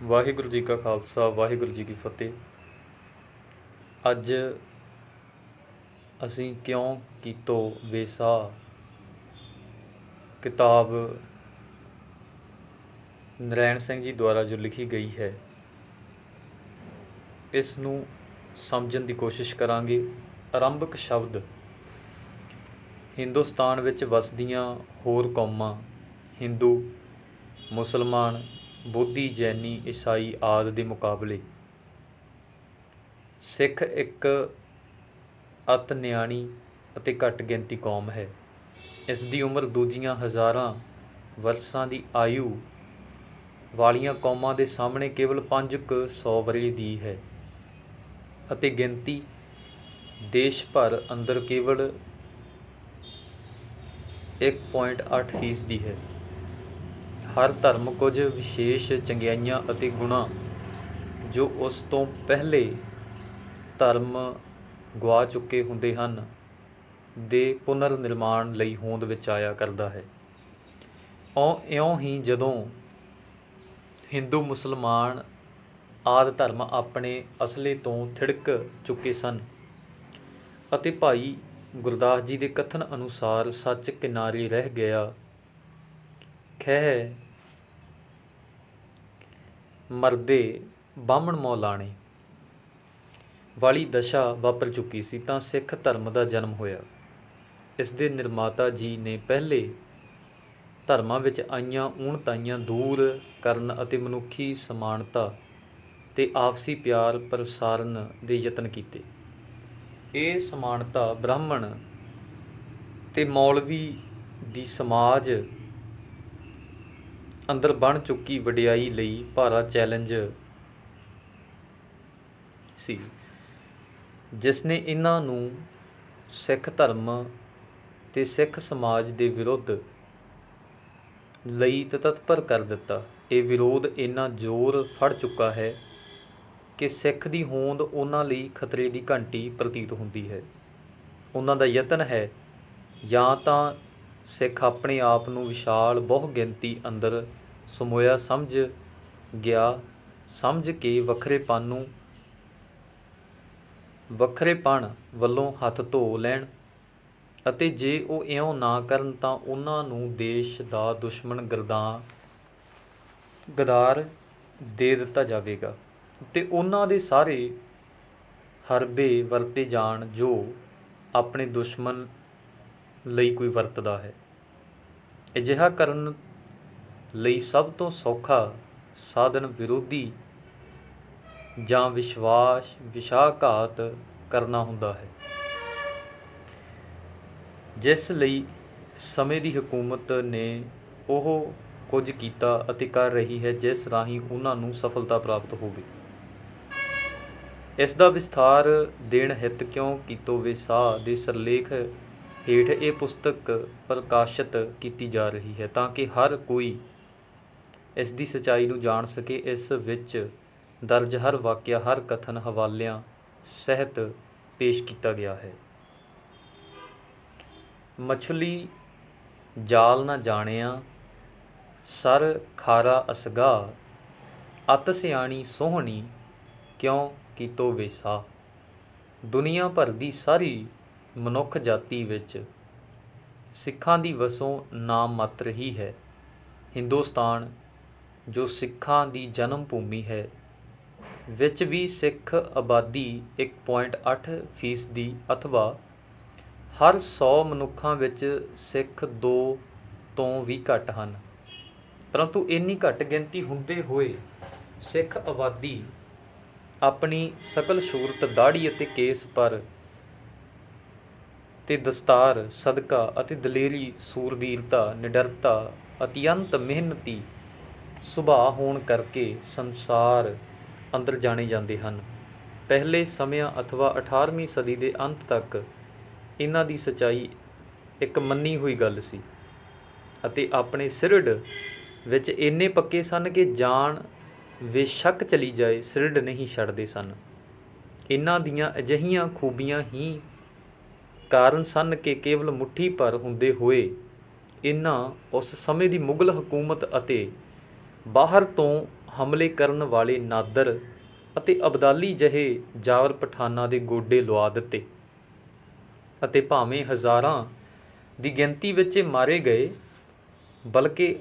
ਵਾਹਿਗੁਰੂ ਜੀ ਕਾ ਖਾਲਸਾ ਵਾਹਿਗੁਰੂ ਜੀ ਕੀ ਫਤਿਹ। ਅੱਜ ਅਸੀਂ ਕਿਉਂ ਕੀਤੋ ਵੇਸਾ ਕਿਤਾਬ ਨਰੈਣ ਸਿੰਘ ਜੀ ਦੁਆਰਾ ਜੋ ਲਿਖੀ ਗਈ ਹੈ, ਇਸ ਨੂੰ ਸਮਝਣ ਦੀ ਕੋਸ਼ਿਸ਼ ਕਰਾਂਗੇ। ਆਰੰਭਕ ਸ਼ਬਦ ਹਿੰਦੁਸਤਾਨ ਵਿੱਚ ਵਸਦੀਆਂ ਹੋਰ ਕੌਮਾਂ ਹਿੰਦੂ, ਮੁਸਲਮਾਨ, ਬੋਧੀ, ਜੈਨੀ, ਈਸਾਈ ਆਦਿ ਦੇ ਮੁਕਾਬਲੇ ਸਿੱਖ ਇੱਕ ਅਤ ਨਿਆਣੀ ਅਤੇ ਘੱਟ ਗਿਣਤੀ ਕੌਮ ਹੈ। ਇਸ ਦੀ ਉਮਰ ਦੂਜੀਆਂ ਹਜ਼ਾਰਾਂ ਵਰਸਾਂ ਦੀ ਆਯੂ ਵਾਲੀਆਂ ਕੌਮਾਂ ਦੇ ਸਾਹਮਣੇ ਕੇਵਲ 500 ਵਰ੍ਹੇ ਦੀ ਹੈ ਅਤੇ ਗਿਣਤੀ ਦੇਸ਼ ਭਰ ਅੰਦਰ ਕੇਵਲ 1.8% ਦੀ ਹੈ। ਹਰ ਧਰਮ ਕੁਝ ਵਿਸ਼ੇਸ਼ ਚੰਗਿਆਈਆਂ ਅਤੇ ਗੁਣਾਂ ਜੋ ਉਸ ਤੋਂ ਪਹਿਲੇ ਧਰਮ ਗਵਾ ਚੁੱਕੇ ਹੁੰਦੇ ਹਨ ਦੇ ਪੁਨਰ ਨਿਰਮਾਣ ਲਈ ਹੋਂਦ ਵਿੱਚ ਆਇਆ ਕਰਦਾ ਹੈ। ਇਉਂ ਹੀ ਜਦੋਂ ਹਿੰਦੂ, ਮੁਸਲਮਾਨ ਆਦਿ ਧਰਮ ਆਪਣੇ ਅਸਲੇ ਤੋਂ ਥਿੜਕ ਚੁੱਕੇ ਸਨ ਅਤੇ ਭਾਈ ਗੁਰਦਾਸ ਜੀ ਦੇ ਕਥਨ ਅਨੁਸਾਰ ਸੱਚ ਕਿਨਾਰੇ ਰਹਿ ਗਿਆ, ਖਹਿ ਮਰਦੇ ਬਾਹਮਣ ਮੌਲਾਣੇ ਵਾਲੀ ਦਸ਼ਾ ਵਾਪਰ ਚੁੱਕੀ ਸੀ, ਤਾਂ ਸਿੱਖ ਧਰਮ ਦਾ ਜਨਮ ਹੋਇਆ। ਇਸ ਦੇ ਨਿਰਮਾਤਾ ਜੀ ਨੇ ਪਹਿਲੇ ਧਰਮਾਂ ਵਿੱਚ ਆਈਆਂ ਊਣਤਾਈਆਂ ਦੂਰ ਕਰਨ ਅਤੇ ਮਨੁੱਖੀ ਸਮਾਨਤਾ ਤੇ ਆਪਸੀ ਪਿਆਰ ਪ੍ਰਸਾਰਨ ਦੇ ਯਤਨ ਕੀਤੇ। ਇਹ ਸਮਾਨਤਾ ਬ੍ਰਾਹਮਣ ਤੇ ਮੌਲਵੀ ਦੀ ਸਮਾਜ ਅੰਦਰ ਬਣ ਚੁੱਕੀ ਵਡਿਆਈ ਲਈ ਭਾਰਾ ਚੈਲੰਜ ਸੀ, ਜਿਸ ਨੇ ਇਹਨਾਂ ਨੂੰ ਸਿੱਖ ਧਰਮ ਤੇ ਸਿੱਖ ਸਮਾਜ ਦੇ ਵਿਰੋਧ ਲਈ ਤਤਪਰ ਕਰ ਦਿੱਤਾ। ਇਹ ਵਿਰੋਧ ਇੰਨਾ ਜ਼ੋਰ ਫੜ ਚੁੱਕਾ ਹੈ ਕਿ ਸਿੱਖ ਦੀ ਹੋਂਦ ਉਹਨਾਂ ਲਈ ਖਤਰੇ ਦੀ ਘੰਟੀ ਪ੍ਰਤੀਤ ਹੁੰਦੀ ਹੈ। ਉਹਨਾਂ ਦਾ ਯਤਨ ਹੈ ਜਾਂ ਤਾਂ ਸਿੱਖ ਆਪਣੇ ਆਪ ਨੂੰ ਵਿਸ਼ਾਲ ਬਹੁ ਗਿਣਤੀ ਅੰਦਰ ਸਮੋਇਆ ਸਮਝ ਕੇ ਵੱਖਰੇਪਣ ਵੱਲੋਂ ਹੱਥ ਧੋ ਲੈਣ, ਅਤੇ ਜੇ ਉਹ ਇਉਂ ਨਾ ਕਰਨ ਤਾਂ ਉਹਨਾਂ ਨੂੰ ਦੇਸ਼ ਦਾ ਦੁਸ਼ਮਣ ਗਦਾਰ ਦੇ ਦਿੱਤਾ ਜਾਵੇਗਾ ਅਤੇ ਉਹਨਾਂ ਦੇ ਸਾਰੇ ਹਰਬੇ ਵਰਤੇ ਜਾਣ ਜੋ ਆਪਣੇ ਦੁਸ਼ਮਣ ਲਈ ਕੋਈ ਵਰਤਦਾ ਹੈ। ਅਜਿਹਾ ਕਰਨ ਲਈ ਸਭ ਤੋਂ ਸੌਖਾ ਸਾਧਨ ਵਿਰੋਧੀ ਜਾਂ ਵਿਸ਼ਵਾਸਘਾਤ ਕਰਨਾ ਹੁੰਦਾ ਹੈ, ਜਿਸ ਲਈ ਸਮੇਂ ਦੀ ਹਕੂਮਤ ਨੇ ਉਹ ਕੁਝ ਕੀਤਾ ਅਤੇ ਕਰ ਰਹੀ ਹੈ, ਜਿਸ ਰਾਹੀਂ ਉਹਨਾਂ ਨੂੰ ਸਫਲਤਾ ਪ੍ਰਾਪਤ ਹੋਵੇ। ਇਸ ਦਾ ਵਿਸਥਾਰ ਦੇਣ ਹਿੱਤ ਕਿਉਂ ਕੀਤੋ ਵੇਸਾ ਦੇ ਸਿਰਲੇਖ ਹੇਠ ਇਹ ਪੁਸਤਕ ਪ੍ਰਕਾਸ਼ਿਤ ਕੀਤੀ ਜਾ ਰਹੀ ਹੈ, ਤਾਂ ਕਿ ਹਰ ਕੋਈ ਇਸ ਦੀ ਸੱਚਾਈ ਨੂੰ ਜਾਣ ਸਕੇ। ਇਸ ਵਿੱਚ ਦਰਜ ਹਰ ਵਾਕਿਆ, ਹਰ ਕਥਨ ਹਵਾਲਿਆਂ ਸਹਿਤ ਪੇਸ਼ ਕੀਤਾ ਗਿਆ ਹੈ। ਮਛਲੀ ਜਾਲ ਨਾ ਜਾਣਿਆ, ਸਰ ਖਾਰਾ ਅਸਗਾ, ਅਤ ਸਿਆਣੀ ਸੋਹਣੀ, ਕਿਉਂ ਕੀਤੋ ਵੇਸਾ। ਦੁਨੀਆ ਭਰ ਦੀ ਸਾਰੀ ਮਨੁੱਖ ਜਾਤੀ ਵਿੱਚ ਸਿੱਖਾਂ ਦੀ ਵਸੋਂ ਨਾਮ ਮਾਤਰ ਹੀ ਹੈ। ਹਿੰਦੁਸਤਾਨ ਜੋ ਸਿੱਖਾਂ ਦੀ ਜਨਮ ਭੂਮੀ ਹੈ, ਵਿੱਚ ਵੀ ਸਿੱਖ ਆਬਾਦੀ 1.8% ਅਥਵਾ ਹਰ 100 ਮਨੁੱਖਾਂ ਵਿੱਚ ਸਿੱਖ 2 ਤੋਂ ਵੀ ਘੱਟ ਹਨ। ਪਰੰਤੂ ਇੰਨੀ ਘੱਟ ਗਿਣਤੀ ਹੁੰਦੇ ਹੋਏ ਸਿੱਖ ਆਬਾਦੀ ਆਪਣੀ ਸਕਲ ਸੂਰਤ, ਦਾੜ੍ਹੀ ਅਤੇ ਕੇਸ ਪਰ ਤੇ ਦਸਤਾਰ ਸਦਕਾ ਅਤੇ ਦਲੇਰੀ, ਸੂਰਬੀਰਤਾ, ਨਿਡਰਤਾ, ਅਤਿਅੰਤ ਮਿਹਨਤੀ ਸੁਭਾਅ ਹੋਣ ਕਰਕੇ ਸੰਸਾਰ ਅੰਦਰ ਜਾਣੇ ਜਾਂਦੇ ਹਨ। ਪਹਿਲੇ ਸਮਿਆਂ ਅਥਵਾ 18ਵੀਂ ਸਦੀ ਦੇ ਅੰਤ ਤੱਕ ਇਹਨਾਂ ਦੀ ਸੱਚਾਈ ਇੱਕ ਮੰਨੀ ਹੋਈ ਗੱਲ ਸੀ ਅਤੇ ਆਪਣੇ ਸਿਰੜ ਵਿੱਚ ਇੰਨੇ ਪੱਕੇ ਸਨ ਕਿ ਜਾਨ ਬੇਸ਼ੱਕ ਚਲੀ ਜਾਏ, ਸਿਰੜ ਨਹੀਂ ਛੱਡਦੇ ਸਨ। ਇਹਨਾਂ ਦੀਆਂ ਅਜਿਹੀਆਂ ਖੂਬੀਆਂ ਹੀ ਕਾਰਨ ਸਨ ਕਿ ਕੇਵਲ ਮੁੱਠੀ ਭਰ ਹੁੰਦੇ ਹੋਏ ਇਹਨਾਂ ਉਸ ਸਮੇਂ ਦੀ ਮੁਗਲ ਹਕੂਮਤ ਅਤੇ ਬਾਹਰ ਤੋਂ ਹਮਲੇ ਕਰਨ ਵਾਲੇ ਨਾਦਰ ਅਤੇ ਅਬਦਾਲੀ ਜਿਹੇ ਜਾਵਰ ਪਠਾਨਾਂ ਦੇ ਗੋਡੇ ਲੁਆ ਦਿੱਤੇ ਅਤੇ ਭਾਵੇਂ ਹਜ਼ਾਰਾਂ ਦੀ ਗਿਣਤੀ ਵਿੱਚ ਇਹ ਮਾਰੇ ਗਏ, ਬਲਕਿ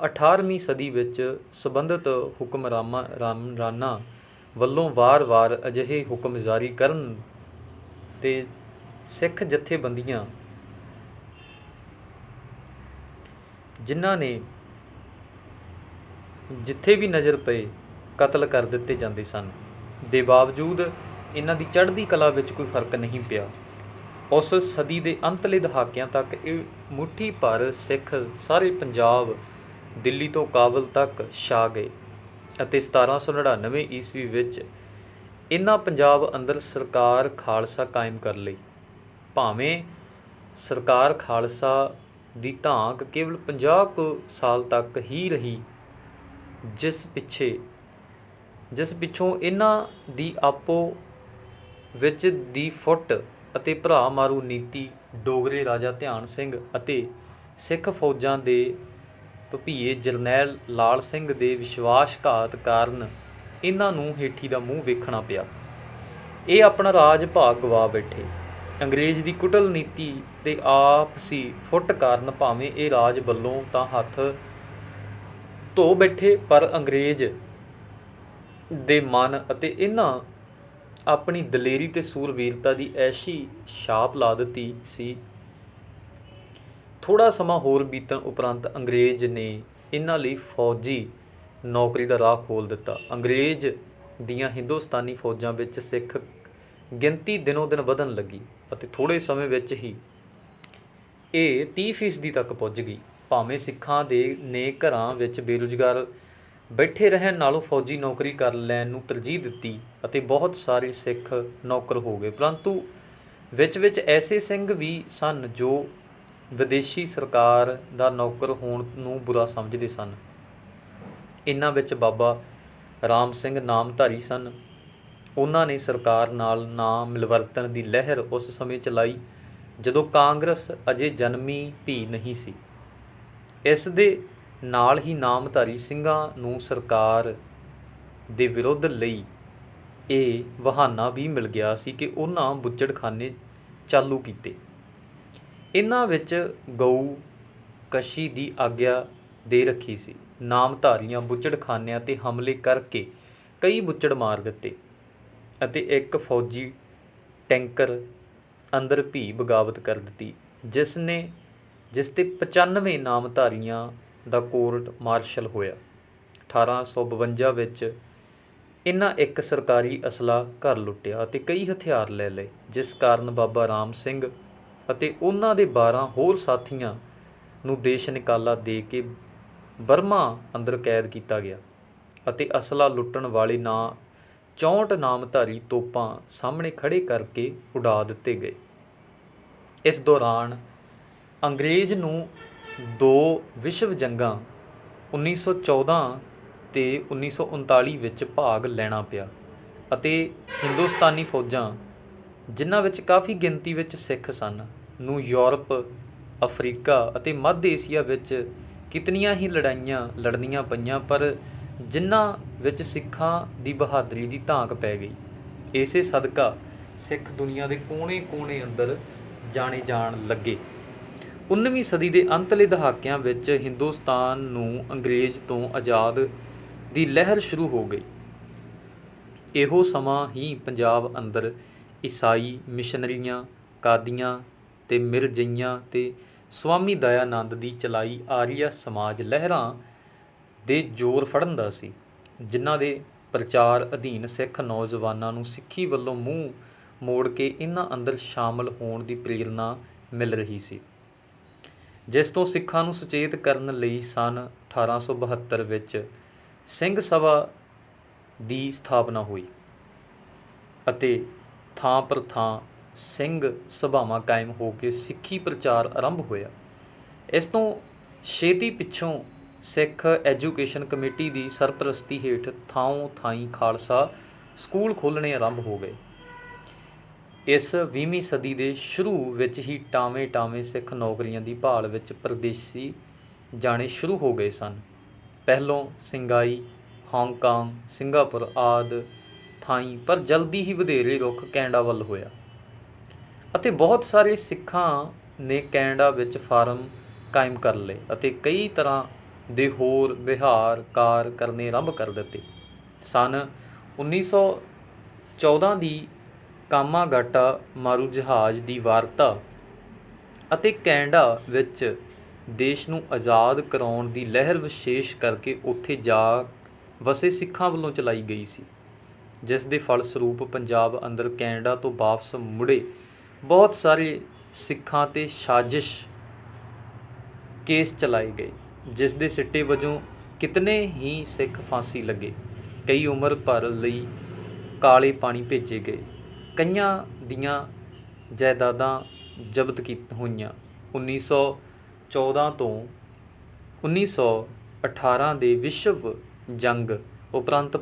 18ਵੀਂ ਸਦੀ ਵਿੱਚ ਸੰਬੰਧਿਤ ਹੁਕਮਰਾਨਾਂ ਵੱਲੋਂ ਵਾਰ-ਵਾਰ ਅਜਿਹੇ ਹੁਕਮ ਜਾਰੀ ਕਰਨ ਤੇ ਸਿੱਖ ਜਥੇਬੰਦੀਆਂ ਜਿਨ੍ਹਾਂ ਨੇ ਜਿੱਥੇ ਵੀ ਨਜ਼ਰ ਪਏ ਕਤਲ ਕਰ ਦਿੱਤੇ ਜਾਂਦੇ ਸਨ। ਦੇ ਬਾਵਜੂਦ ਇਹਨਾਂ ਦੀ ਚੜ੍ਹਦੀ ਕਲਾ ਵਿੱਚ ਕੋਈ ਫਰਕ ਨਹੀਂ ਪਿਆ। ਉਸ ਸਦੀ ਦੇ ਅੰਤਲੇ ਦਹਾਕਿਆਂ ਤੱਕ ਇਹ ਮੁੱਠੀ ਭਰ ਸਿੱਖ ਸਾਰੇ ਪੰਜਾਬ, ਦਿੱਲੀ ਤੋਂ ਕਾਬਲ ਤੱਕ ਛਾ ਗਏ ਅਤੇ 1799 ਈਸਵੀ ਵਿੱਚ ਇਹਨਾਂ ਪੰਜਾਬ ਅੰਦਰ ਸਰਕਾਰ ਖਾਲਸਾ ਕਾਇਮ ਕਰ ਲਈ। ਭਾਵੇਂ ਸਰਕਾਰ ਖਾਲਸਾ ਦੀ ਧਾਕ ਕੇਵਲ 50 ਕੁ ਸਾਲ ਤੱਕ ਹੀ ਰਹੀ, ਜਿਸ ਪਿੱਛੋਂ ਇਹਨਾਂ ਦੀ ਆਪੋ ਵਿੱਚ ਦੀ ਫੁੱਟ ਅਤੇ ਭਰਾ ਮਾਰੂ ਨੀਤੀ, ਡੋਗਰੇ ਰਾਜਾ ਧਿਆਨ ਸਿੰਘ ਅਤੇ ਸਿੱਖ ਫੌਜਾਂ ਦੇ ਭਪੀਏ ਜਰਨੈਲ ਲਾਲ ਸਿੰਘ ਦੇ ਵਿਸ਼ਵਾਸਘਾਤ ਕਾਰਨ ਇਹਨਾਂ ਨੂੰ ਹੇਠੀ ਦਾ ਮੂੰਹ ਵੇਖਣਾ ਪਿਆ। ਇਹ ਆਪਣਾ ਰਾਜ ਭਾਗ ਗਵਾ ਬੈਠੇ। ਅੰਗਰੇਜ਼ ਦੀ ਕੁਟਲ ਨੀਤੀ ਤੇ ਆਪਸੀ ਫੁੱਟ ਕਾਰਨ ਭਾਵੇਂ ਇਹ ਰਾਜ ਵੱਲੋਂ ਤਾਂ ਹੱਥ ਧੋ ਬੈਠੇ, ਪਰ ਅੰਗਰੇਜ਼ ਦੇ ਮਨ ਅਤੇ ਇਹਨਾਂ ਆਪਣੀ ਦਲੇਰੀ ਤੇ ਸੂਰਬੀਰਤਾ ਦੀ ਐਸੀ ਛਾਪ ਲਾ ਦਿੱਤੀ ਸੀ। ਥੋੜ੍ਹਾ ਸਮਾਂ ਹੋਰ ਬੀਤਣ ਉਪਰੰਤ ਅੰਗਰੇਜ਼ ਨੇ ਇਹਨਾਂ ਲਈ ਫੌਜੀ ਨੌਕਰੀ ਦਾ ਰਾਹ ਖੋਲ੍ਹ ਦਿੱਤਾ। ਅੰਗਰੇਜ਼ ਦੀਆਂ ਹਿੰਦੁਸਤਾਨੀ ਫੌਜਾਂ ਵਿੱਚ ਸਿੱਖ ਗਿਣਤੀ ਦਿਨੋਂ ਦਿਨ ਵਧਣ ਲੱਗੀ ਅਤੇ ਥੋੜ੍ਹੇ ਸਮੇਂ ਵਿੱਚ ਹੀ ਇਹ 30% ਤੱਕ ਪੁੱਜ ਗਈ। ਭਾਵੇਂ ਸਿੱਖਾਂ ਨੇ ਘਰਾਂ ਵਿੱਚ ਬੇਰੁਜ਼ਗਾਰ ਬੈਠੇ ਰਹਿਣ ਨਾਲੋਂ ਫੌਜੀ ਨੌਕਰੀ ਕਰ ਲੈਣ ਨੂੰ ਤਰਜੀਹ ਦਿੱਤੀ ਅਤੇ ਬਹੁਤ ਸਾਰੇ ਸਿੱਖ ਨੌਕਰ ਹੋ ਗਏ, ਪਰੰਤੂ ਵਿੱਚ ਐਸੇ ਸਿੰਘ ਵੀ ਸਨ ਜੋ ਵਿਦੇਸ਼ੀ ਸਰਕਾਰ ਦਾ ਨੌਕਰ ਹੋਣ ਨੂੰ ਬੁਰਾ ਸਮਝਦੇ ਸਨ। ਇਹਨਾਂ ਵਿੱਚ ਬਾਬਾ ਰਾਮ ਸਿੰਘ ਨਾਮਧਾਰੀ ਸਨ। ਉਹਨਾਂ ਨੇ ਸਰਕਾਰ ਨਾਲ ਨਾ ਮਿਲਵਰਤਨ ਦੀ ਲਹਿਰ ਉਸ ਸਮੇਂ ਚਲਾਈ ਜਦੋਂ ਕਾਂਗਰਸ ਅਜੇ ਜਨਮੀ ਵੀ ਨਹੀਂ ਸੀ। ਇਸ ਦੇ ਨਾਲ ਹੀ ਨਾਮਧਾਰੀ ਸਿੰਘਾਂ ਨੂੰ ਸਰਕਾਰ ਦੇ ਵਿਰੋਧ ਲਈ ਇਹ ਬਹਾਨਾ ਵੀ ਮਿਲ ਗਿਆ ਸੀ ਕਿ ਉਹਨਾਂ ਬੁੱਚੜਖਾਨੇ ਚਾਲੂ ਕੀਤੇ। ਇਹਨਾਂ ਵਿੱਚ ਗਊ ਕਸ਼ੀ ਦੀ ਆਗਿਆ ਦੇ ਰੱਖੀ ਸੀ। ਨਾਮਧਾਰੀਆਂ ਬੁੱਚੜਖਾਨਿਆਂ 'ਤੇ ਹਮਲੇ ਕਰਕੇ ਕਈ ਬੁੱਚੜ ਮਾਰ ਦਿੱਤੇ ਅਤੇ ਇੱਕ ਫੌਜੀ ਟੈਂਕਰ ਅੰਦਰ ਵੀ ਬਗਾਵਤ ਕਰ ਦਿੱਤੀ, ਜਿਸ ਤੇ 95 ਨਾਮਧਾਰੀਆਂ ਦਾ ਕੋਰਟ ਮਾਰਸ਼ਲ ਹੋਇਆ। 1852 ਵਿੱਚ ਇਹਨਾਂ ਇੱਕ ਸਰਕਾਰੀ ਅਸਲਾ ਘਰ ਲੁੱਟਿਆ ਅਤੇ ਕਈ ਹਥਿਆਰ ਲੈ ਲਏ, ਜਿਸ ਕਾਰਨ ਬਾਬਾ ਰਾਮ ਸਿੰਘ ਅਤੇ ਉਹਨਾਂ ਦੇ 12 ਹੋਰ ਸਾਥੀਆਂ ਨੂੰ ਦੇਸ਼ ਨਿਕਾਲਾ ਦੇ ਕੇ ਬਰਮਾ ਅੰਦਰ ਕੈਦ ਕੀਤਾ ਗਿਆ ਅਤੇ ਅਸਲਾ ਲੁੱਟਣ ਵਾਲੇ 64 ਨਾਮਧਾਰੀ ਤੋਪਾਂ ਸਾਹਮਣੇ ਖੜ੍ਹੇ ਕਰਕੇ ਉਡਾ ਦਿੱਤੇ ਗਏ। ਇਸ ਦੌਰਾਨ ਅੰਗਰੇਜ਼ ਨੂੰ 2 ਵਿਸ਼ਵ ਜੰਗਾਂ 1914 ਤੇ 1939 ਵਿੱਚ ਭਾਗ ਲੈਣਾ ਪਿਆ ਅਤੇ ਹਿੰਦੁਸਤਾਨੀ ਫੌਜਾਂ, ਜਿਨ੍ਹਾਂ ਵਿੱਚ ਕਾਫੀ ਗਿਣਤੀ ਵਿੱਚ ਸਿੱਖ ਸਨ, ਨੂੰ ਯੂਰਪ, ਅਫਰੀਕਾ ਅਤੇ ਮੱਧ ਏਸ਼ੀਆ ਵਿੱਚ ਕਿਤਨੀਆਂ ਹੀ ਲੜਾਈਆਂ ਲੜਨੀਆਂ ਪਈਆਂ, ਪਰ ਜਿਨ੍ਹਾਂ ਵਿੱਚ ਸਿੱਖਾਂ ਦੀ ਬਹਾਦਰੀ ਦੀ ਧਾਕ ਪੈ ਗਈ। ਇਸੇ ਸਦਕਾ ਸਿੱਖ ਦੁਨੀਆ ਦੇ ਕੋਨੇ-ਕੋਨੇ ਅੰਦਰ ਜਾਣੇ ਜਾਣ ਲੱਗੇ। 19ਵੀਂ ਸਦੀ ਦੇ ਅੰਤਲੇ ਦਹਾਕਿਆਂ ਵਿੱਚ ਹਿੰਦੁਸਤਾਨ ਨੂੰ ਅੰਗਰੇਜ਼ ਤੋਂ ਆਜ਼ਾਦ ਦੀ ਲਹਿਰ ਸ਼ੁਰੂ ਹੋ ਗਈ। ਇਹੋ ਸਮਾਂ ਹੀ ਪੰਜਾਬ ਅੰਦਰ ਈਸਾਈ ਮਿਸ਼ਨਰੀਆਂ, ਕਾਦੀਆਂ ਤੇ ਮਿਰਜ਼ਈਆਂ ਤੇ ਸਵਾਮੀ ਦਇਆਨੰਦ ਦੀ ਚਲਾਈ ਆਰੀਆ ਸਮਾਜ ਲਹਿਰਾਂ ਦੇ ਜ਼ੋਰ ਫੜਨ ਦਾ ਸੀ, ਜਿਨ੍ਹਾਂ ਦੇ ਪ੍ਰਚਾਰ ਅਧੀਨ ਸਿੱਖ ਨੌਜਵਾਨਾਂ ਨੂੰ ਸਿੱਖੀ ਵੱਲੋਂ ਮੂੰਹ ਮੋੜ ਕੇ ਇਹਨਾਂ ਅੰਦਰ ਸ਼ਾਮਲ ਹੋਣ ਦੀ ਪ੍ਰੇਰਨਾ ਮਿਲ ਰਹੀ ਸੀ, ਜਿਸ ਤੋਂ ਸਿੱਖਾਂ ਨੂੰ ਸੁਚੇਤ ਕਰਨ ਲਈ ਸੰਨ 1872 ਵਿੱਚ ਸਿੰਘ ਸਭਾ ਦੀ ਸਥਾਪਨਾ ਹੋਈ ਅਤੇ ਥਾਂ ਪਰ ਥਾਂ ਸਿੰਘ ਸਭਾਵਾਂ ਕਾਇਮ ਹੋ ਕੇ ਸਿੱਖੀ ਪ੍ਰਚਾਰ ਆਰੰਭ ਹੋਇਆ। ਇਸ ਤੋਂ ਛੇਤੀ ਪਿੱਛੋਂ ਸਿੱਖ ਐਜੂਕੇਸ਼ਨ ਕਮੇਟੀ ਦੀ ਸਰਪ੍ਰਸਤੀ ਹੇਠ ਥਾਂੋਂ ਥਾਈਂ ਖਾਲਸਾ ਸਕੂਲ ਖੋਲ੍ਹਣੇ ਆਰੰਭ ਹੋ ਗਏ। ਇਸ 20ਵੀਂ ਸਦੀ ਦੇ ਸ਼ੁਰੂ ਵਿੱਚ ਹੀ ਟਾਵੇਂ ਸਿੱਖ ਨੌਕਰੀਆਂ ਦੀ ਭਾਲ ਵਿੱਚ ਪਰਦੇਸੀ ਜਾਣੇ ਸ਼ੁਰੂ ਹੋ ਗਏ ਸਨ। ਪਹਿਲੋਂ ਸਿੰਗਾਈ, ਹਾਂਗਕਾਂਗ, ਸਿੰਗਾਪੁਰ ਆਦਿ ਥਾਈਂ, ਪਰ ਜਲਦੀ ਹੀ ਵਧੇਰੇ ਰੁਖ ਕੈਨੇਡਾ ਵੱਲ ਹੋਇਆ ਅਤੇ ਬਹੁਤ ਸਾਰੇ ਸਿੱਖਾਂ ਨੇ ਕੈਨੇਡਾ ਵਿੱਚ ਫਾਰਮ ਕਾਇਮ ਕਰ ਲਏ ਅਤੇ ਕਈ ਤਰ੍ਹਾਂ ਦੇ ਹੋਰ ਵਿਹਾਰ ਕਾਰ ਕਰਨੇ ਆਰੰਭ ਕਰ ਦਿੱਤੇ। ਸੰਨ 1914 ਦੀ ਕਾਮਾਗਾਟਾ ਮਾਰੂ ਜਹਾਜ਼ ਦੀ ਵਾਰਤਾ ਅਤੇ ਕੈਨੇਡਾ ਵਿੱਚ ਦੇਸ਼ ਨੂੰ ਆਜ਼ਾਦ ਕਰਾਉਣ ਦੀ ਲਹਿਰ ਵਿਸ਼ੇਸ਼ ਕਰਕੇ ਉੱਥੇ ਜਾ ਵਸੇ ਸਿੱਖਾਂ ਵੱਲੋਂ ਚਲਾਈ ਗਈ ਸੀ, ਜਿਸ ਦੇ ਫਲਸਰੂਪ ਪੰਜਾਬ ਅੰਦਰ ਕੈਨੇਡਾ ਤੋਂ ਵਾਪਸ ਮੁੜੇ ਬਹੁਤ ਸਾਰੇ ਸਿੱਖਾਂ 'ਤੇ ਸਾਜ਼ਿਸ਼ ਕੇਸ ਚਲਾਏ ਗਏ, ਜਿਸ ਦੇ ਸਿੱਟੇ ਵਜੋਂ ਕਿਤਨੇ ਹੀ ਸਿੱਖ ਫਾਂਸੀ ਲੱਗੇ, ਕਈ ਉਮਰ ਭਰ ਲਈ ਕਾਲੇ ਪਾਣੀ ਭੇਜੇ ਗਏ, ਕਈਆਂ ਦੀਆਂ ਜਾਇਦਾਦਾਂ ਜ਼ਬਤ ਹੋਈਆਂ। 1914 ਤੋਂ 1918 ਦੇ ਵਿਸ਼ਵ ਜੰਗ ਉਪਰੰਤ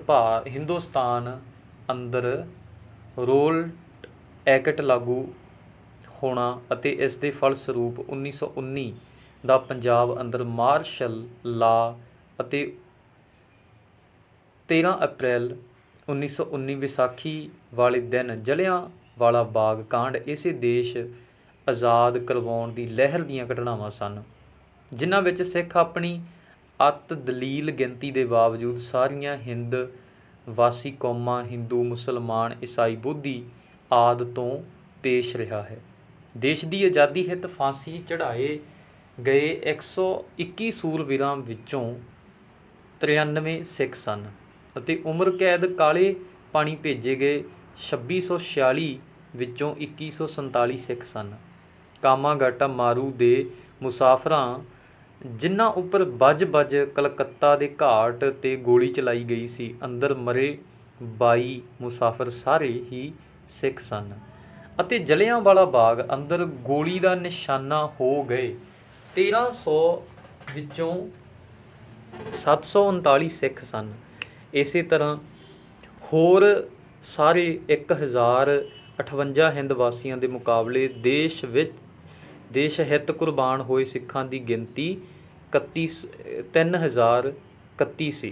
ਹਿੰਦੁਸਤਾਨ ਅੰਦਰ ਰੋਲਟ ਐਕਟ ਲਾਗੂ ਹੋਣਾ ਅਤੇ ਇਸ ਦੇ ਫਲਸਰੂਪ 1919 ਦਾ ਪੰਜਾਬ ਅੰਦਰ ਮਾਰਸ਼ਲ ਲਾ ਅਤੇ 13 ਅਪ੍ਰੈਲ 1919 ਵਿਸਾਖੀ ਵਾਲੇ ਦਿਨ ਜਲਿਆਂਵਾਲਾ ਬਾਗ ਕਾਂਡ ਇਸੇ ਦੇਸ਼ ਆਜ਼ਾਦ ਕਰਵਾਉਣ ਦੀ ਲਹਿਰ ਦੀਆਂ ਘਟਨਾਵਾਂ ਸਨ, ਜਿਨ੍ਹਾਂ ਵਿੱਚ ਸਿੱਖ ਆਪਣੀ ਅਤ ਦਲੀਲ ਗਿਣਤੀ ਦੇ ਬਾਵਜੂਦ ਸਾਰੀਆਂ ਹਿੰਦ ਵਾਸੀ ਕੌਮਾਂ ਹਿੰਦੂ, ਮੁਸਲਮਾਨ, ਈਸਾਈ, ਬੋਧੀ ਆਦਿ ਤੋਂ ਪੇਸ਼ ਰਿਹਾ ਹੈ। ਦੇਸ਼ ਦੀ ਆਜ਼ਾਦੀ ਹਿੱਤ ਫਾਂਸੀ ਚੜ੍ਹਾਏ ਗਏ 121 ਸੂਰਬੀਰਾਂ ਵਿੱਚੋਂ 93 ਸਿੱਖ ਸਨ ਅਤੇ ਉਮਰ ਕੈਦ ਕਾਲੇ ਪਾਣੀ ਭੇਜੇ ਗਏ 2646 ਵਿੱਚੋਂ 2147 ਸਿੱਖ ਸਨ। ਕਾਮਾਗਾਟਾ ਮਾਰੂ ਦੇ ਮੁਸਾਫਰਾਂ ਜਿਨ੍ਹਾਂ ਉੱਪਰ ਬੱਜ ਕਲਕੱਤਾ ਦੇ ਘਾਟ 'ਤੇ ਗੋਲੀ ਚਲਾਈ ਗਈ ਸੀ, ਅੰਦਰ ਮਰੇ 22 ਮੁਸਾਫਰ ਸਾਰੇ ਹੀ ਸਿੱਖ ਸਨ ਅਤੇ ਜਲਿਆਂਵਾਲਾ ਬਾਗ ਅੰਦਰ ਗੋਲੀ ਦਾ ਨਿਸ਼ਾਨਾ ਹੋ ਗਏ 1300 ਵਿੱਚੋਂ 739 ਸਿੱਖ ਸਨ। ਇਸੇ ਤਰ੍ਹਾਂ ਹੋਰ ਸਾਰੇ 1058 ਹਿੰਦ ਵਾਸੀਆਂ ਦੇ ਮੁਕਾਬਲੇ ਦੇਸ਼ ਹਿੱਤ ਕੁਰਬਾਨ ਹੋਏ ਸਿੱਖਾਂ ਦੀ ਗਿਣਤੀ 3031 ਸੀ।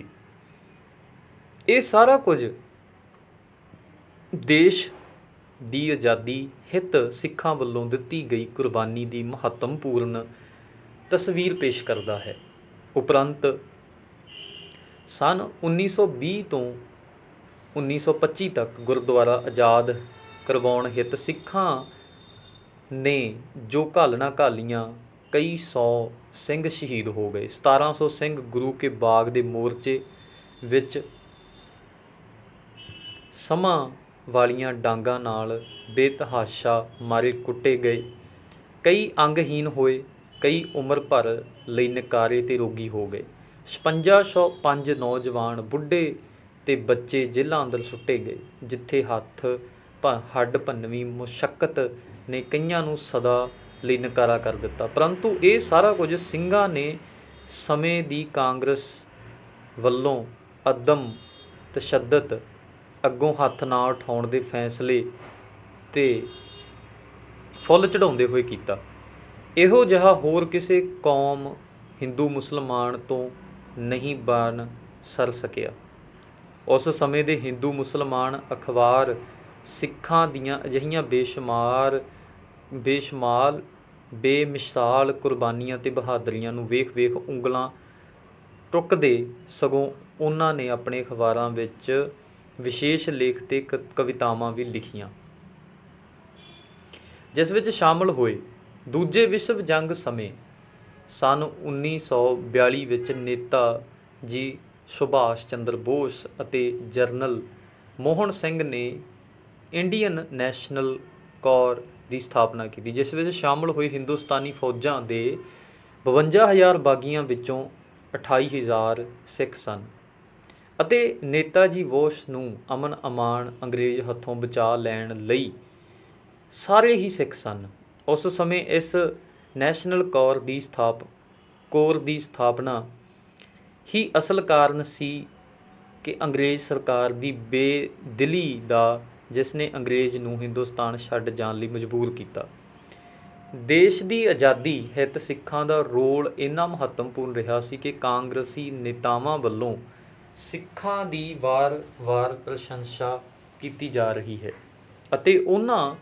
ਇਹ ਸਾਰਾ ਕੁਝ ਦੇਸ਼ ਦੀ ਆਜ਼ਾਦੀ ਹਿੱਤ ਸਿੱਖਾਂ ਵੱਲੋਂ ਦਿੱਤੀ ਗਈ ਕੁਰਬਾਨੀ ਦੀ ਮਹੱਤਵਪੂਰਨ ਤਸਵੀਰ ਪੇਸ਼ ਕਰਦਾ ਹੈ। ਉਪਰੰਤ ਸੰਨ 1920 ਤੋਂ 1925 ਤੱਕ ਗੁਰਦੁਆਰਾ ਆਜ਼ਾਦ ਕਰਵਾਉਣ ਹਿੱਤ ਸਿੱਖਾਂ ਨੇ ਜੋ ਘਾਲਣਾ ਘਾਲੀਆਂ, ਕਈ ਸੌ ਸਿੰਘ ਸ਼ਹੀਦ ਹੋ ਗਏ। 1700 ਸਿੰਘ ਗੁਰੂ ਕੇ ਬਾਗ ਦੇ ਮੋਰਚੇ ਵਿੱਚ ਸਮਾਂ ਵਾਲੀਆਂ ਡਾਂਗਾਂ ਨਾਲ ਬੇਤਹਾਸ਼ਾ ਮਾਰੇ ਕੁੱਟੇ ਗਏ, ਕਈ ਅੰਗਹੀਨ ਹੋਏ, ਕਈ ਉਮਰ ਭਰ ਲਈ ਨਕਾਰੇ ਤੇ ਰੋਗੀ ਹੋ ਗਏ। 5605 ਨੌਜਵਾਨ, ਬੁੱਢੇ ਤੇ ਬੱਚੇ ਜੇਲ੍ਹਾਂ ਅੰਦਰ ਸੁੱਟੇ ਗਏ, ਜਿੱਥੇ ਹੱਡ ਭੰਨਵੀਂ ਮੁਸ਼ੱਕਤ ਨੇ ਕਈਆਂ ਨੂੰ ਸਦਾ ਲਈ ਨਕਾਰਾ ਕਰ ਦਿੱਤਾ। ਪਰੰਤੂ ਇਹ ਸਾਰਾ ਕੁਝ ਸਿੰਘਾਂ ਨੇ ਸਮੇਂ ਦੀ ਕਾਂਗਰਸ ਵੱਲੋਂ ਅਦਮ ਤਸ਼ੱਦਦ ਅੱਗੋਂ ਹੱਥ ਨਾ ਉਠਾਉਣ ਦੇ ਫੈਸਲੇ 'ਤੇ ਫੁੱਲ ਚੜ੍ਹਾਉਂਦੇ ਹੋਏ ਕੀਤਾ। ਇਹੋ ਜਿਹਾ ਹੋਰ ਕਿਸੇ ਕੌਮ ਹਿੰਦੂ ਮੁਸਲਮਾਨ ਤੋਂ ਨਹੀਂ ਬਣ ਸਰ ਸਕਿਆ। ਉਸ ਸਮੇਂ ਦੇ ਹਿੰਦੂ ਮੁਸਲਮਾਨ ਅਖਬਾਰ ਸਿੱਖਾਂ ਦੀਆਂ ਅਜਿਹੀਆਂ ਬੇਮਿਸਾਲ ਕੁਰਬਾਨੀਆਂ ਤੇ ਬਹਾਦਰੀਆਂ ਨੂੰ ਵੇਖ ਉਂਗਲਾਂ ਟੁੱਕਦੇ, ਸਗੋਂ ਉਹਨਾਂ ਨੇ ਆਪਣੇ ਅਖਬਾਰਾਂ ਵਿੱਚ ਵਿਸ਼ੇਸ਼ ਲੇਖ ਤੇ ਕਵਿਤਾਵਾਂ ਵੀ ਲਿਖੀਆਂ, ਜਿਸ ਵਿੱਚ ਸ਼ਾਮਲ ਹੋਏ। ਦੂਜੇ ਵਿਸ਼ਵ ਜੰਗ ਸਮੇਂ ਸੰਨ 1942 ਵਿੱਚ ਨੇਤਾ ਜੀ ਸੁਭਾਸ਼ ਚੰਦਰ ਬੋਸ ਅਤੇ ਜਨਰਲ ਮੋਹਨ ਸਿੰਘ ਨੇ ਇੰਡੀਅਨ ਨੈਸ਼ਨਲ ਕੌਰ ਦੀ ਸਥਾਪਨਾ ਕੀਤੀ, ਜਿਸ ਵਿੱਚ ਸ਼ਾਮਲ ਹੋਏ ਹਿੰਦੁਸਤਾਨੀ ਫੌਜਾਂ ਦੇ 52,000 ਬਾਗੀਆਂ ਵਿੱਚੋਂ 28,000 ਸਿੱਖ ਸਨ ਅਤੇ ਨੇਤਾ ਜੀ ਬੋਸ ਨੂੰ ਅਮਨ ਅਮਾਨ ਅੰਗਰੇਜ਼ ਹੱਥੋਂ ਬਚਾ ਲੈਣ ਲਈ ਸਾਰੇ ਹੀ ਸਿੱਖ ਸਨ। ਉਸ ਸਮੇਂ ਇਸ ਨੈਸ਼ਨਲ ਕੌਰ ਦੀ ਸਥਾਪਨਾ ਹੀ ਅਸਲ ਕਾਰਨ ਸੀ ਕਿ ਅੰਗਰੇਜ਼ ਸਰਕਾਰ ਦੀ ਬੇਦਿਲੀ ਦਾ, ਜਿਸ ਨੇ ਅੰਗਰੇਜ਼ ਨੂੰ ਹਿੰਦੁਸਤਾਨ ਛੱਡ ਜਾਣ ਲਈ ਮਜਬੂਰ ਕੀਤਾ। ਦੇਸ਼ ਦੀ ਆਜ਼ਾਦੀ ਹਿੱਤ ਸਿੱਖਾਂ ਦਾ ਰੋਲ ਇੰਨਾ ਮਹੱਤਵਪੂਰਨ ਰਿਹਾ ਸੀ ਕਿ ਕਾਂਗਰਸੀ ਨੇਤਾਵਾਂ ਵੱਲੋਂ ਸਿੱਖਾਂ ਦੀ ਵਾਰ-ਵਾਰ ਪ੍ਰਸ਼ੰਸਾ ਕੀਤੀ ਜਾ ਰਹੀ ਹੈ ਅਤੇ ਉਹਨਾਂ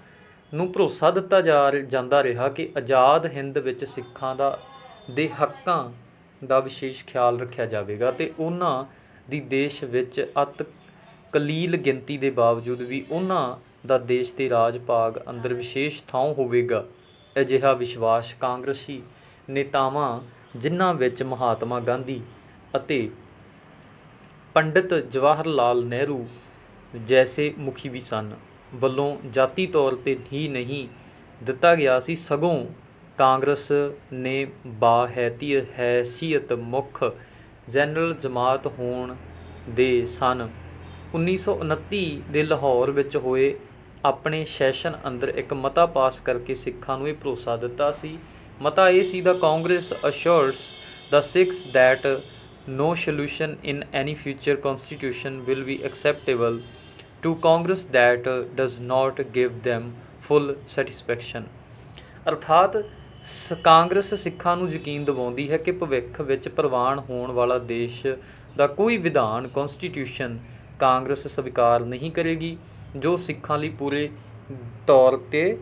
ਨੂੰ ਭਰੋਸਾ ਦਿੱਤਾ ਜਾਂਦਾ ਰਿਹਾ ਕਿ ਆਜ਼ਾਦ ਹਿੰਦ ਵਿੱਚ ਸਿੱਖਾਂ ਦੇ ਹੱਕਾਂ ਦਾ ਵਿਸ਼ੇਸ਼ ਖਿਆਲ ਰੱਖਿਆ ਜਾਵੇਗਾ ਅਤੇ ਉਹਨਾਂ ਦੀ ਦੇਸ਼ ਵਿੱਚ ਅਤ ਕਲੀਲ ਗਿਣਤੀ ਦੇ ਬਾਵਜੂਦ ਵੀ ਉਹਨਾਂ ਦਾ ਦੇਸ਼ ਦੇ ਰਾਜ ਭਾਗ ਅੰਦਰ ਵਿਸ਼ੇਸ਼ ਥਾਂ ਹੋਵੇਗਾ। ਅਜਿਹਾ ਵਿਸ਼ਵਾਸ ਕਾਂਗਰਸੀ ਨੇਤਾਵਾਂ, ਜਿਨ੍ਹਾਂ ਵਿੱਚ ਮਹਾਤਮਾ ਗਾਂਧੀ ਅਤੇ ਪੰਡਿਤ ਜਵਾਹਰ ਲਾਲ ਨਹਿਰੂ ਜੈਸੇ ਮੁਖੀ ਵੀ ਸਨ, ਵੱਲੋਂ ਜਾਤੀ ਤੌਰ 'ਤੇ ਹੀ ਨਹੀਂ ਦਿੱਤਾ ਗਿਆ ਸੀ, ਸਗੋਂ ਕਾਂਗਰਸ ਨੇ ਹੈਸੀਅਤ ਮੁੱਖ ਜਨਰਲ ਜਮਾਤ ਹੋਣ ਦੇ ਸਨ 1929 ਦੇ ਲਾਹੌਰ ਵਿੱਚ ਹੋਏ ਆਪਣੇ ਸੈਸ਼ਨ ਅੰਦਰ ਇੱਕ ਮਤਾ ਪਾਸ ਕਰਕੇ ਸਿੱਖਾਂ ਨੂੰ ਇਹ ਭਰੋਸਾ ਦਿੱਤਾ ਸੀ। ਮਤਾ ਇਹ ਸੀ, ਦਾ Congress ਅਸ਼ੋਰਸ the Sikhs that no solution in any future constitution will be acceptable to Congress that does not give them full satisfaction। ਅਰਥਾਤ ਕਾਂਗਰਸ ਸਿੱਖਾਂ ਨੂੰ ਯਕੀਨ ਦਿਵਾਉਂਦੀ ਹੈ ਕਿ ਭਵਿੱਖ ਵਿੱਚ ਪ੍ਰਵਾਨ ਹੋਣ ਵਾਲਾ ਦੇਸ਼ ਦਾ ਕੋਈ ਵਿਧਾਨ ਕੌਂਸਟੀਟਿਊਸ਼ਨ ਕਾਂਗਰਸ ਸਵੀਕਾਰ ਨਹੀਂ ਕਰੇਗੀ ਜੋ ਸਿੱਖਾਂ ਲਈ ਪੂਰੇ ਤੌਰ 'ਤੇ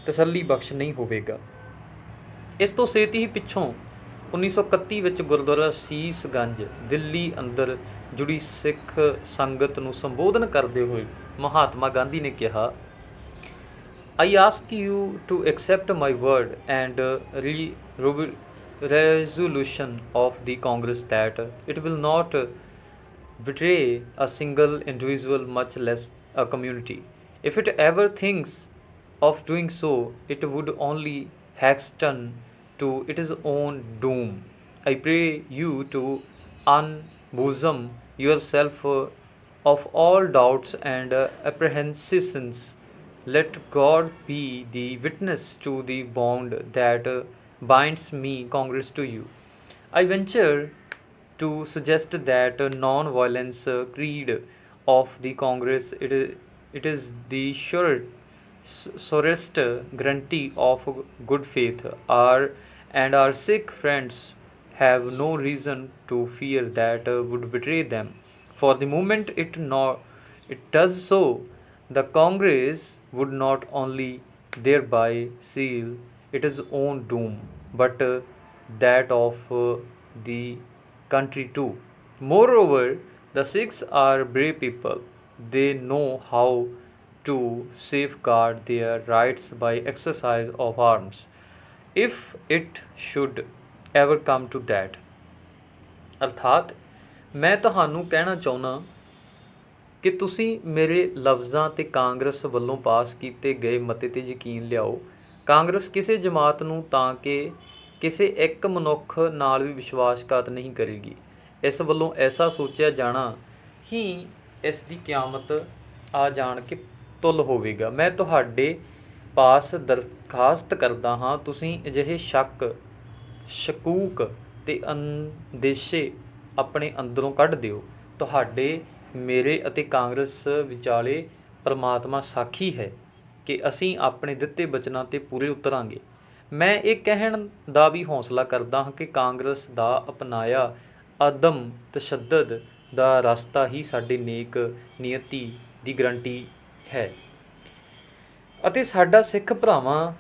ਤਸੱਲੀ ਬਖਸ਼ ਨਹੀਂ ਹੋਵੇਗਾ। ਇਸ ਤੋਂ ਛੇਤੀ ਹੀ ਪਿੱਛੋਂ 1931 ਵਿੱਚ ਗੁਰਦੁਆਰਾ ਸੀਸ-ਗੰਜ ਦਿੱਲੀ ਅੰਦਰ ਜੁੜੀ ਸਿੱਖ ਸੰਗਤ ਨੂੰ ਸੰਬੋਧਨ ਕਰਦੇ ਹੋਏ ਮਹਾਤਮਾ ਗਾਂਧੀ ਨੇ ਕਿਹਾ, I ask you to accept my word and resolution of the Congress that it will not betray a single individual, much less a community. If it ever thinks of doing so, it would only hasten to its own doom. I pray you to unbosom yourself of all doubts and apprehensions. Let God be the witness to the bond that binds me, Congress, to you. I venture to suggest that non-violence creed of the Congress, it is the surest guarantee of good faith. Our Sikh friends have no reason to fear that would betray them. For the moment it does so, the Congress would not only thereby seal its own doom, but that of the country too. Moreover, the Sikhs are brave people. They know how to safeguard their rights by exercise of arms, if it should ever come to that। ਅਰਥਾਤ ਮੈਂ ਤੁਹਾਨੂੰ ਕਹਿਣਾ ਚਾਹੁੰਦਾ ਕਿ ਤੁਸੀਂ ਮੇਰੇ ਲਫ਼ਜ਼ਾਂ 'ਤੇ ਕਾਂਗਰਸ ਵੱਲੋਂ ਪਾਸ ਕੀਤੇ ਗਏ ਮਤੇ 'ਤੇ ਯਕੀਨ ਲਿਆਓ। ਕਾਂਗਰਸ ਕਿਸੇ ਜਮਾਤ ਨੂੰ ਤਾਂ ਕਿ ਕਿਸੇ ਇੱਕ ਮਨੁੱਖ ਨਾਲ ਵੀ ਵਿਸ਼ਵਾਸਘਾਤ ਨਹੀਂ ਕਰੇਗੀ। ਇਸ ਵੱਲੋਂ ਐਸਾ ਸੋਚਿਆ ਜਾਣਾ ਹੀ ਇਸ ਦੀ ਕਿਆਮਤ ਆ ਜਾਣ ਕੇ ਤੁੱਲ ਹੋਵੇਗਾ। ਮੈਂ ਤੁਹਾਡੇ ਪਾਸ ਦਰਖਾਸਤ ਕਰਦਾ ਹਾਂ, ਤੁਸੀਂ ਅਜਿਹੇ ਸ਼ੱਕ, ਸ਼ਕੂਕ ਅਤੇ ਅੰਦੇਸ਼ੇ ਆਪਣੇ ਅੰਦਰੋਂ ਕੱਢ ਦਿਓ। ਤੁਹਾਡੇ, ਮੇਰੇ ਅਤੇ ਕਾਂਗਰਸ ਵਿਚਾਲੇ ਪਰਮਾਤਮਾ ਸਾਖੀ ਹੈ ਕਿ ਅਸੀਂ ਆਪਣੇ ਦਿੱਤੇ ਬਚਨਾਂ 'ਤੇ ਪੂਰੇ ਉਤਰਾਂਗੇ। ਮੈਂ ਇਹ ਕਹਿਣ ਦਾ ਵੀ ਹੌਸਲਾ ਕਰਦਾ ਹਾਂ ਕਿ ਕਾਂਗਰਸ ਦਾ ਅਪਣਾਇਆ ਅਦਮ ਤਸ਼ੱਦਦ ਦਾ ਰਸਤਾ ਹੀ ਸਾਡੇ ਨੇਕ ਨੀਅਤੀ ਦੀ ਗਰੰਟੀ ਹੈ ਅਤੇ ਸਾਡਾ ਸਿੱਖ ਭਰਾਵਾਂ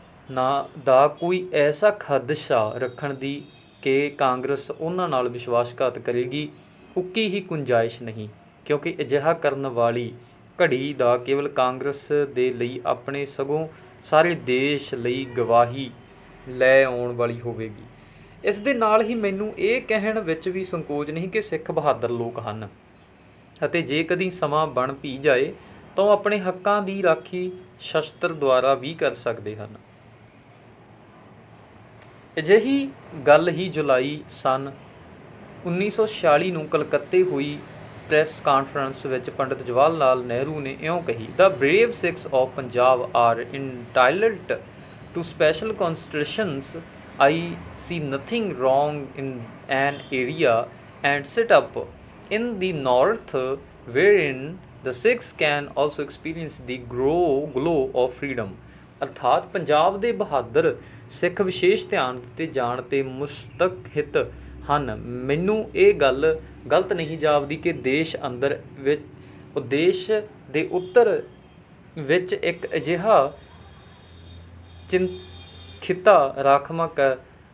ਦਾ ਕੋਈ ਐਸਾ ਖਦਸ਼ਾ ਰੱਖਣ ਦੀ ਕਿ ਕਾਂਗਰਸ ਉਹਨਾਂ ਨਾਲ ਵਿਸ਼ਵਾਸਘਾਤ ਕਰੇਗੀ, ਉੱਕੀ ਹੀ ਗੁੰਜਾਇਸ਼ ਨਹੀਂ, ਕਿਉਂਕਿ ਅਜਿਹਾ ਕਰਨ ਵਾਲੀ ਘੜੀ ਦਾ ਕੇਵਲ ਕਾਂਗਰਸ ਦੇ ਲਈ ਆਪਣੇ ਸਗੋਂ ਸਾਰੇ ਦੇਸ਼ ਲਈ ਗਵਾਹੀ ਲੈ ਆਉਣ ਵਾਲੀ ਹੋਵੇਗੀ। ਇਸ ਦੇ ਨਾਲ ਹੀ ਮੈਨੂੰ ਇਹ ਕਹਿਣ ਵਿੱਚ ਵੀ ਸੰਕੋਚ ਨਹੀਂ ਕਿ ਸਿੱਖ ਬਹਾਦਰ ਲੋਕ ਹਨ ਅਤੇ ਜੇ ਕਦੀ ਸਮਾਂ ਬਣ ਪੀ ਜਾਏ ਤਾਂ ਉਹ ਆਪਣੇ ਹੱਕਾਂ ਦੀ ਰਾਖੀ ਸ਼ਸਤਰ ਦੁਆਰਾ ਵੀ ਕਰ ਸਕਦੇ ਹਨ। ਅਜਿਹੀ ਗੱਲ ਹੀ ਜੁਲਾਈ ਸਨ 1946 ਨੂੰ ਕਲਕੱਤੇ ਹੋਈ ਪ੍ਰੈਸ ਕਾਨਫਰੰਸ ਵਿੱਚ ਪੰਡਿਤ ਜਵਾਹਰ ਲਾਲ ਨਹਿਰੂ ਨੇ ਇਉਂ ਕਹੀ, The brave Sikhs of Punjab are entitled to special considerations. I see nothing wrong in an area and set up in the north wherein the Sikhs can also experience the glow of freedom। ਅਰਥਾਤ ਪੰਜਾਬ ਦੇ ਬਹਾਦਰ ਸਿੱਖ ਵਿਸ਼ੇਸ਼ ਧਿਆਨ ਦਿੱਤੇ ਜਾਣ 'ਤੇ ਮੁਸਤਹਿਤ ਹਨ। ਮੈਨੂੰ ਇਹ ਗੱਲ ਗਲਤ ਨਹੀਂ ਜਾਪਦੀ ਕਿ ਦੇਸ਼ ਅੰਦਰ ਵਿੱਚ ਦੇਸ਼ ਦੇ ਉੱਤਰ ਵਿੱਚ ਇੱਕ ਅਜਿਹਾ ਚਿੰਖਿਤਾ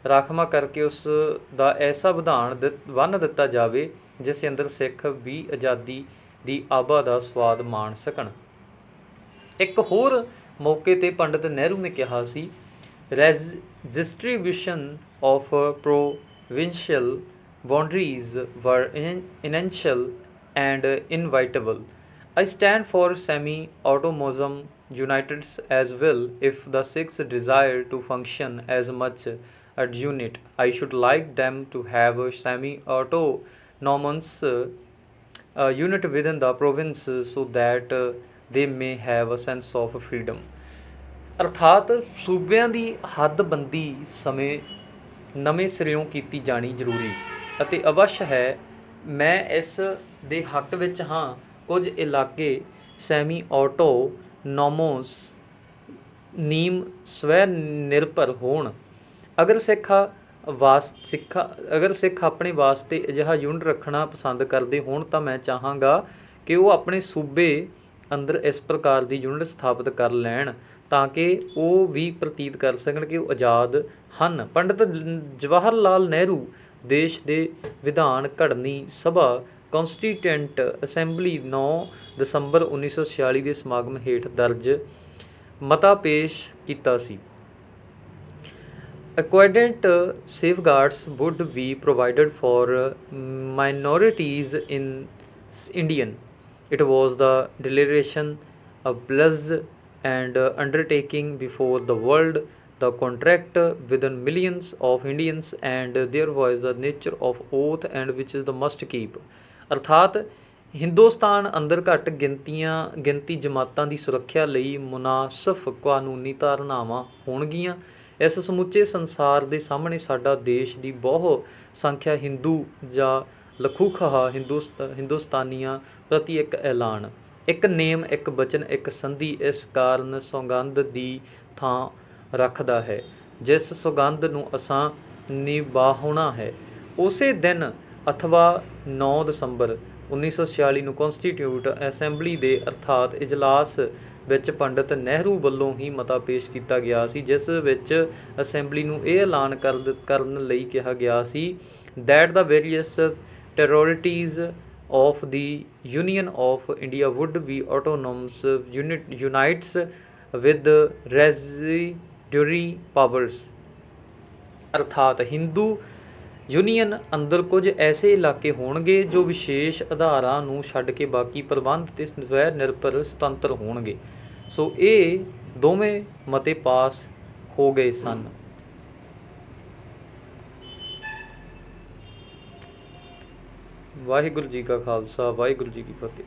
ਰਾਖਵਾਂ ਕਰਕੇ ਉਸ ਦਾ ਐਸਾ ਵਿਧਾਨ ਬੰਨ੍ਹ ਦਿੱਤਾ ਜਾਵੇ ਜਿਸ ਅੰਦਰ ਸਿੱਖ ਵੀ ਆਜ਼ਾਦੀ ਦੀ ਆਭਾ ਦਾ ਸਵਾਦ ਮਾਣ ਸਕਣ। ਇੱਕ ਹੋਰ ਮੌਕੇ 'ਤੇ ਪੰਡਿਤ ਨਹਿਰੂ ਨੇ ਕਿਹਾ ਸੀ, ਰੈਜਿਸਟ੍ਰੀਬਿਊਸ਼ਨ ਆਫ ਪ੍ਰੋਵਿੰਸ਼ੀਅਲ ਬਾਉਂਡਰੀਜ਼ ਵਰ ਇਨੈਂਸ਼ੀਅਲ and ਇਨਵਾਈਟੇਬਲ। I stand for semi-autonomism united as well if the Sikhs desire to function as much as unit. I should like them to have a semi-autonomous unit within the province so that they may have a sense of freedom. ਅਰਥਾਤ ਸੂਬਿਆਂ ਦੀ ਹੱਦਬੰਦੀ ਸਮੇਂ ਨਵੇਂ ਸਿਰਿਓਂ ਕੀਤੀ ਜਾਣੀ ਜ਼ਰੂਰੀ ਅਤੇ ਅਵੱਸ਼ ਹੈ। ਮੈਂ ਇਸ ਦੇ ਹੱਕ ਵਿੱਚ ਹਾਂ। ਕੁਝ ਇਲਾਕੇ ਸੈਮੀ ਆਟੋਨੋਮਸ ਨੀਮ ਸਵੈ ਨਿਰਭਰ ਹੋਣ। ਅਗਰ ਸਿੱਖ ਆਪਣੇ ਵਾਸਤੇ ਅਜਿਹਾ ਯੂਨਿਟ ਰੱਖਣਾ ਪਸੰਦ ਕਰਦੇ ਹੋਣ ਤਾਂ ਮੈਂ ਚਾਹਾਂਗਾ ਕਿ ਉਹ ਆਪਣੇ ਸੂਬੇ ਅੰਦਰ ਇਸ ਪ੍ਰਕਾਰ ਦੀ ਯੂਨਿਟ ਸਥਾਪਿਤ ਕਰ ਲੈਣ ਤਾਂ ਕਿ ਉਹ ਵੀ ਪ੍ਰਤੀਤ ਕਰ ਸਕਣ ਕਿ ਉਹ ਆਜ਼ਾਦ ਹਨ। ਪੰਡਿਤ ਜਵਾਹਰ ਲਾਲ ਨਹਿਰੂ ਦੇਸ਼ ਦੇ ਵਿਧਾਨ ਘੜਨੀ ਸਭਾ ਕੌਂਸਟੀਟਿਊਂਟ ਅਸੈਂਬਲੀ 9 ਦਸੰਬਰ 1946 ਦੇ ਸਮਾਗਮ ਹੇਠ ਦਰਜ ਮਤਾ ਪੇਸ਼ ਕੀਤਾ ਸੀ। Adequate safeguards would be provided for minorities in Indian. It was the declaration, a pledge and undertaking before the world, the contract within millions of Indians, and there was the nature of oath and which is the must keep. ਅਰਥਾਤ ਹਿੰਦੁਸਤਾਨ ਅੰਦਰ ਘੱਟ ਗਿਣਤੀ ਜਮਾਤਾਂ ਦੀ ਸੁਰੱਖਿਆ ਲਈ ਮੁਨਾਸਬ ਕਾਨੂੰਨੀ ਧਾਰਨਾਵਾਂ ਹੋਣਗੀਆਂ। ਇਸ ਸਮੁੱਚੇ ਸੰਸਾਰ ਦੇ ਸਾਹਮਣੇ ਸਾਡਾ ਦੇਸ਼ ਦੀ ਬਹੁ ਸੰਖਿਆ ਹਿੰਦੂ ਜਾਂ ਲਖੂਖਾਹ ਹਿੰਦੁਸਤਾਨੀਆਂ ਪ੍ਰਤੀ ਇੱਕ ਐਲਾਨ, ਇੱਕ ਨੇਮ, ਇੱਕ ਬਚਨ, ਇੱਕ ਸੰਧੀ ਇਸ ਕਾਰਨ ਸੌਗੰਧ ਦੀ ਥਾਂ ਰੱਖਦਾ ਹੈ ਜਿਸ ਸੌਗੰਧ ਨੂੰ ਅਸਾਂ ਨਿਭਾਉਣਾ ਹੈ। ਉਸੇ ਦਿਨ ਅਥਵਾ 9 ਦਸੰਬਰ 1946 ਨੂੰ ਕੌਂਸਟੀਟਿਊਟ ਅਸੈਂਬਲੀ ਦੇ ਅਰਥਾਤ ਇਜਲਾਸ ਵਿੱਚ ਪੰਡਿਤ ਨਹਿਰੂ ਵੱਲੋਂ ਹੀ ਮਤਾ ਪੇਸ਼ ਕੀਤਾ ਗਿਆ ਸੀ ਜਿਸ ਵਿੱਚ ਅਸੈਂਬਲੀ ਨੂੰ ਇਹ ਐਲਾਨ ਕਰਨ ਲਈ ਕਿਹਾ ਗਿਆ ਸੀ that the various territories of the Union of India would be autonomous units with residuary powers। ਅਰਥਾਤ ਹਿੰਦੂ ਯੂਨੀਅਨ ਅੰਦਰ ਕੁਝ ਐਸੇ ਇਲਾਕੇ ਹੋਣਗੇ ਜੋ ਵਿਸ਼ੇਸ਼ ਆਧਾਰਾਂ ਨੂੰ ਛੱਡ ਕੇ ਬਾਕੀ ਪ੍ਰਬੰਧ ਅਤੇ ਸਵੈ ਨਿਰਭਰ ਸੁਤੰਤਰ ਹੋਣਗੇ। ਸੋ ਇਹ ਦੋਵੇਂ ਮਤੇ ਪਾਸ ਹੋ ਗਏ ਸਨ। ਵਾਹਿਗੁਰੂ ਜੀ ਕਾ ਖਾਲਸਾ, ਵਾਹਿਗੁਰੂ ਜੀ ਕੀ ਫਤਿਹ।